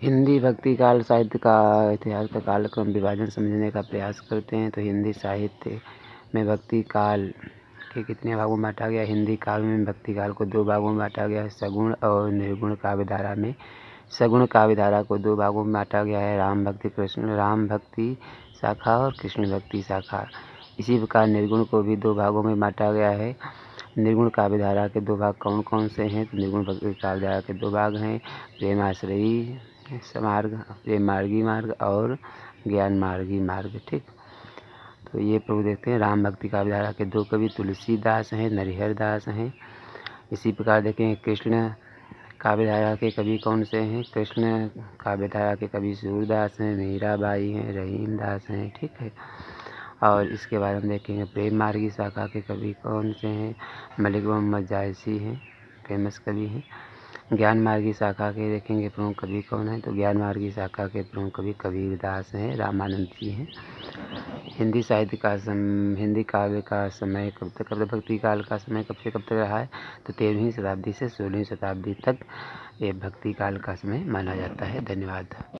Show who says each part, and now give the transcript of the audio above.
Speaker 1: हिंदी भक्ति काल साहित्य का इतिहास का कालक्रम विभाजन समझने का प्रयास करते हैं तो हिंदी साहित्य में भक्ति काल के कितने भागों में बांटा गया। हिंदी काल में भक्ति काल को 2 भागों में बांटा गया है। सगुण और निर्गुण काव्यधारा में सगुण काव्यधारा को 2 भागों में बांटा गया है, राम भक्ति शाखा और कृष्ण भक्ति शाखा। इसी प्रकार निर्गुण को भी 2 भागों में बांटा गया है। निर्गुण काव्यधारा के 2 भाग कौन कौन से हैं? तो निर्गुण भक्ति काव्यधारा के 2 भाग हैं, प्रेमाश्रयी मार्ग, प्रेम मार्गी मार्ग और ज्ञान मार्गी मार्ग। ठीक, तो ये प्रभु देखते हैं। राम भक्ति काव्यधारा के 2 कवि तुलसीदास हैं, नरिहर दास हैं। इसी प्रकार देखें कृष्ण काव्यधारा के कवि कौन से हैं? कृष्ण काव्यधारा के कवि सूरदास हैं, मीराबाई हैं, रहीम दास हैं। ठीक है, और इसके बाद हम देखेंगे प्रेम मार्गी शाखा के कवि कौन से हैं? मलिक मोहम्मद जायसी हैं, फेमस कवि हैं। ज्ञान मार्गी शाखा के देखेंगे प्रमुख कवि कौन है? तो ज्ञान मार्गी शाखा के प्रमुख कवि कबीरदास हैं, रामानंद जी हैं। हिंदी काव्य का समय कब तक, भक्ति काल का समय कब से कब तक रहा है? तो 13वीं शताब्दी से 16वीं शताब्दी तक ये भक्ति काल का समय माना जाता है। धन्यवाद।